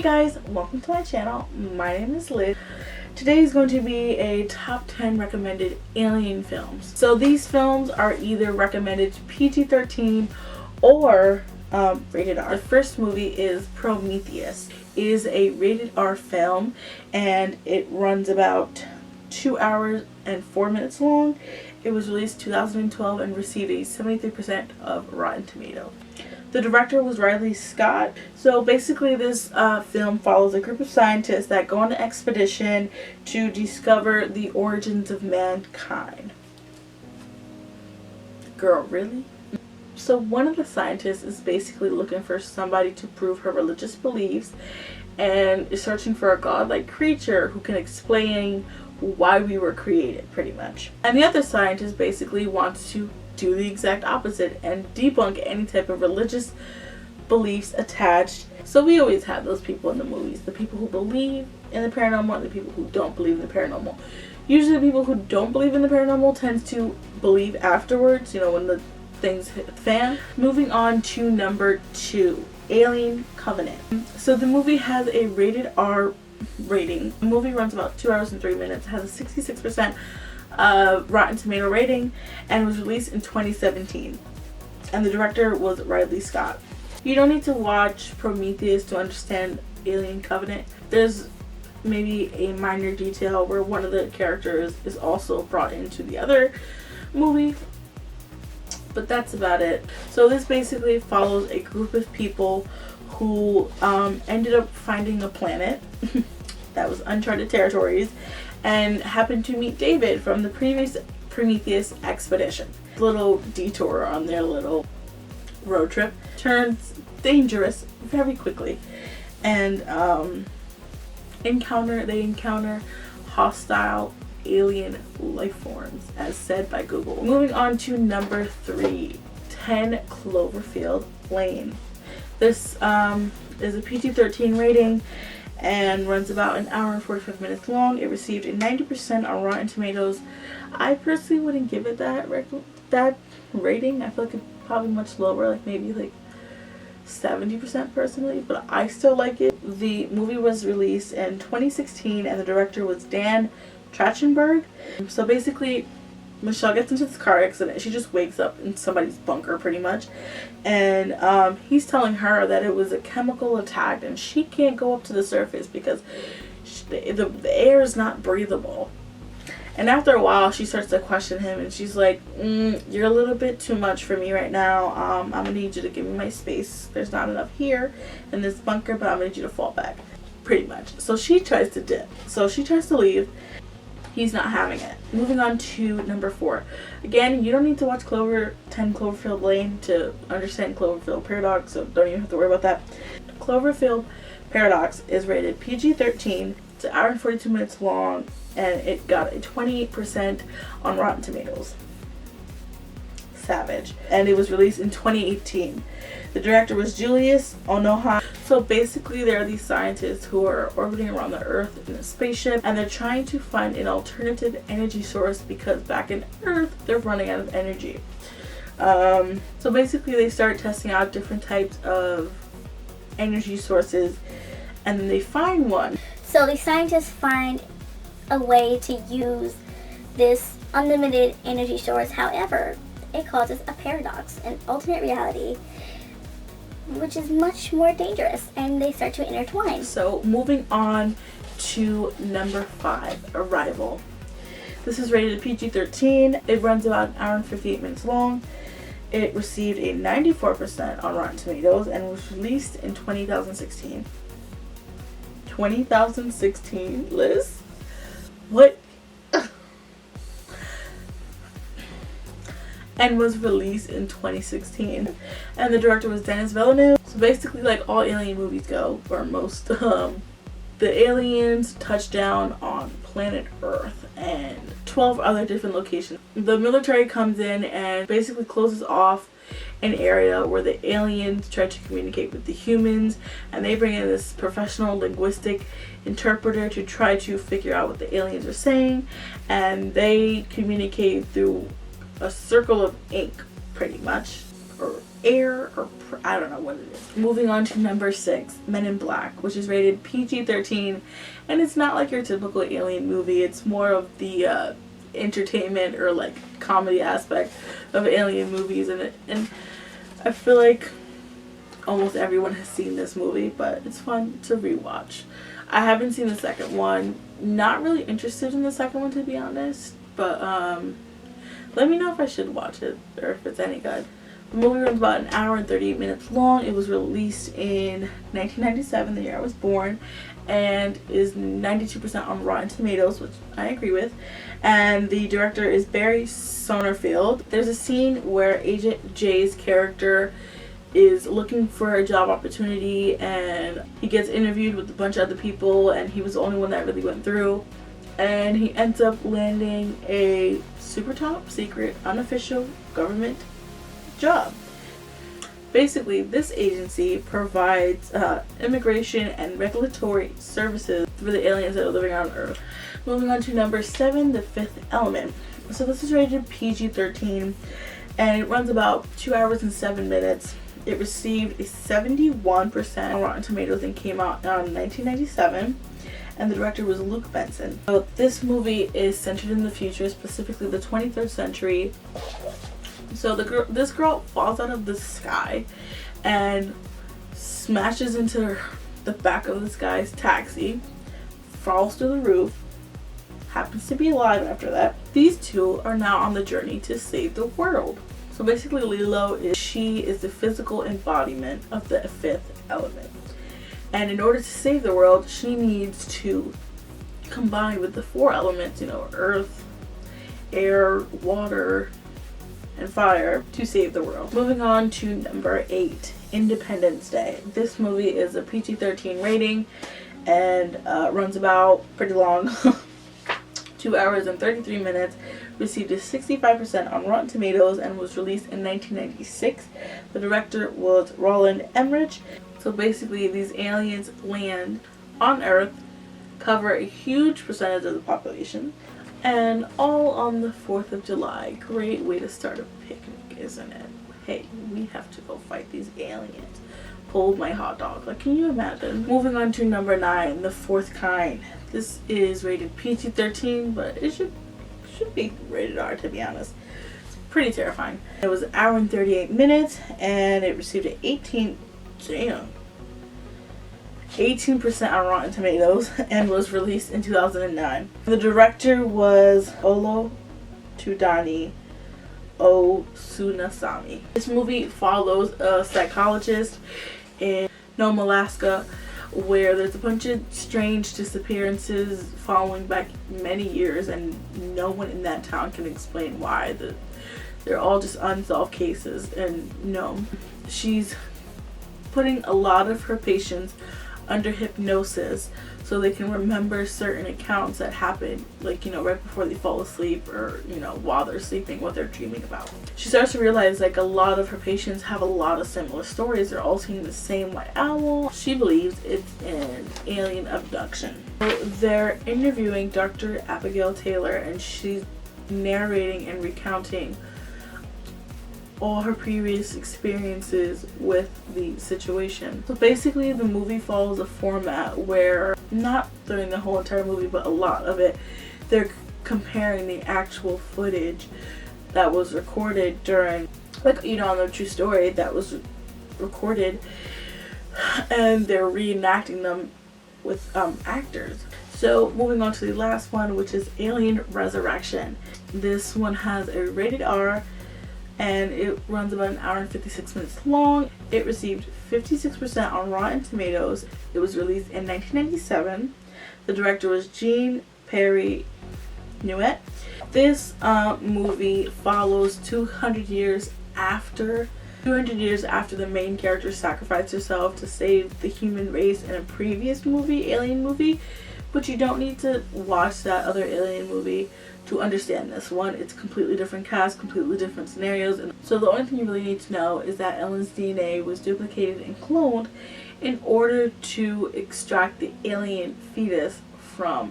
Hey guys, welcome to my channel. My name is Liz. Today is going to be a top 10 recommended alien films. So these films are either recommended PG-13 or rated R. The first movie is Prometheus. It is a rated R film and it runs about 2 hours and 4 minutes long. It was released 2012 and received a 73% of Rotten Tomatoes. The director was Ridley Scott. So basically this film follows a group of scientists that go on an expedition to discover the origins of mankind. Girl, really? So one of the scientists is basically looking for somebody to prove her religious beliefs and is searching for a godlike creature who can explain why we were created, pretty much. And the other scientist basically wants to do the exact opposite and debunk any type of religious beliefs attached. So we always have those people in the movies, the people who believe in the paranormal and the people who don't believe in the paranormal. Usually the people who don't believe in the paranormal tends to believe afterwards, you know, when the things hit the fan. Moving on to number 2, Alien Covenant. So the movie has a rated R rating. The movie runs about 2 hours and 3 minutes, has a 66% Rotten Tomato rating, and was released in 2017. And the director was Ridley Scott. You don't need to watch Prometheus to understand Alien Covenant. There's maybe a minor detail where one of the characters is also brought into the other movie, but that's about it. So this basically follows a group of people who ended up finding a planet that was uncharted territories and happened to meet David from the previous Prometheus expedition. Little detour on their little road trip turns dangerous very quickly, and they encounter hostile alien life forms, as said by Google. Moving on to number 3, 10 Cloverfield Lane. This is a PG-13 rating and runs about an hour and 45 minutes long. It received a 90% on Rotten Tomatoes. I personally wouldn't give it that rating. I feel like it's probably much lower, like maybe like 70% personally, but I still like it. The movie was released in 2016 and the director was Dan Trachtenberg. So basically Michelle gets into this car accident. She just wakes up in somebody's bunker pretty much, and he's telling her that it was a chemical attack and she can't go up to the surface because the air is not breathable. And after a while she starts to question him and she's like, you're a little bit too much for me right now. I'm gonna need you to give me my space. There's not enough here in this bunker, but I'm gonna need you to fall back, pretty much. So she tries to dip, so she tries to leave. He's not having it. Moving on to number 4. Again, you don't need to watch 10 Cloverfield Lane to understand Cloverfield Paradox, so don't even have to worry about that. Cloverfield Paradox is rated PG-13. It's an hour and 42 minutes long, and it got a 28% on Rotten Tomatoes. Savage. And it was released in 2018. The director was Julius Onoha. So basically there are these scientists who are orbiting around the Earth in a spaceship, and they're trying to find an alternative energy source because back in Earth they're running out of energy. So basically they start testing out different types of energy sources, and then they find one. So the scientists find a way to use this unlimited energy source. However, it causes a paradox, an alternate reality, which is much more dangerous, and they start to intertwine. So moving on to number 5, Arrival. This is rated PG-13. It runs about an hour and 58 minutes long. It received a 94% on Rotten Tomatoes and was released in 2016. 2016, Liz? What? And was released in 2016, and the director was Denis Villeneuve. So basically, like all alien movies go, or most, the aliens touch down on planet Earth and 12 other different locations. The military comes in and basically closes off an area where the aliens try to communicate with the humans, and they bring in this professional linguistic interpreter to try to figure out what the aliens are saying, and they communicate through a circle of ink, pretty much, or air, or I don't know what it is. Moving on to number 6, Men in Black, which is rated PG-13, and it's not like your typical alien movie. It's more of the entertainment or like comedy aspect of alien movies, and I feel like almost everyone has seen this movie, but it's fun to rewatch. I haven't seen the second one. Not really interested in the second one, to be honest, but let me know if I should watch it or if it's any good. The movie runs about an hour and 38 minutes long. It was released in 1997, the year I was born, and is 92% on Rotten Tomatoes, which I agree with. And the director is Barry Sonnenfeld. There's a scene where Agent J's character is looking for a job opportunity, and he gets interviewed with a bunch of other people, and he was the only one that really went through. And he ends up landing a super top secret, unofficial government job. Basically, this agency provides immigration and regulatory services for the aliens that are living on Earth. Moving on to number 7, The Fifth Element. So this is rated PG-13, and it runs about 2 hours and 7 minutes. It received a 71% on Rotten Tomatoes and came out in 1997. And the director was Luke Benson. So this movie is centered in the future, specifically the 23rd century. So this girl falls out of the sky and smashes into the back of this guy's taxi, falls through the roof, happens to be alive after that. These two are now on the journey to save the world. So basically Lilo is the physical embodiment of the fifth element. And in order to save the world, she needs to combine with the 4 elements, earth, air, water, and fire, to save the world. Moving on to number 8, Independence Day. This movie is a PG-13 rating and runs about pretty long, 2 hours and 33 minutes. Received a 65% on Rotten Tomatoes and was released in 1996. The director was Roland Emmerich. So basically, these aliens land on Earth, cover a huge percentage of the population, and all on the 4th of July. Great way to start a picnic, isn't it? Hey, we have to go fight these aliens. Hold my hot dog. Like, can you imagine? Moving on to number 9, The Fourth Kind. This is rated PG-13, but it should be rated R, to be honest. It's pretty terrifying. It was an hour and 38 minutes, and it received an 18% on Rotten Tomatoes and was released in 2009. The director was Olo Tudani Osunasami. This movie follows a psychologist in Nome, Alaska, where there's a bunch of strange disappearances following back many years, and no one in that town can explain why. They're all just unsolved cases. And she's putting a lot of her patients under hypnosis so they can remember certain accounts that happen, like, right before they fall asleep, or, while they're sleeping, what they're dreaming about. She starts to realize, like, a lot of her patients have a lot of similar stories. They're all seeing the same white owl. She believes it's an alien abduction. So they're interviewing Dr. Abigail Taylor, and she's narrating and recounting all her previous experiences with the situation. So basically, the movie follows a format where, not during the whole entire movie, but a lot of it, they're comparing the actual footage that was recorded during, like, on the true story that was recorded, and they're reenacting them with actors. So moving on to the last one, which is Alien Resurrection. This one has a rated R, and it runs about an hour and 56 minutes long. It received 56% on Rotten Tomatoes. It was released in 1997. The director was Jean Perry Nuet. This movie follows 200 years after the main character sacrificed herself to save the human race in a previous movie, Alien movie. But you don't need to watch that other Alien movie to understand this one. It's completely different cast, completely different scenarios. And so the only thing you really need to know is that Ellen's DNA was duplicated and cloned in order to extract the alien fetus from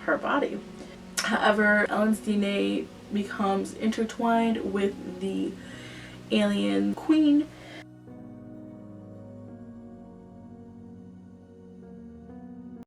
her body. However, Ellen's DNA becomes intertwined with the alien queen,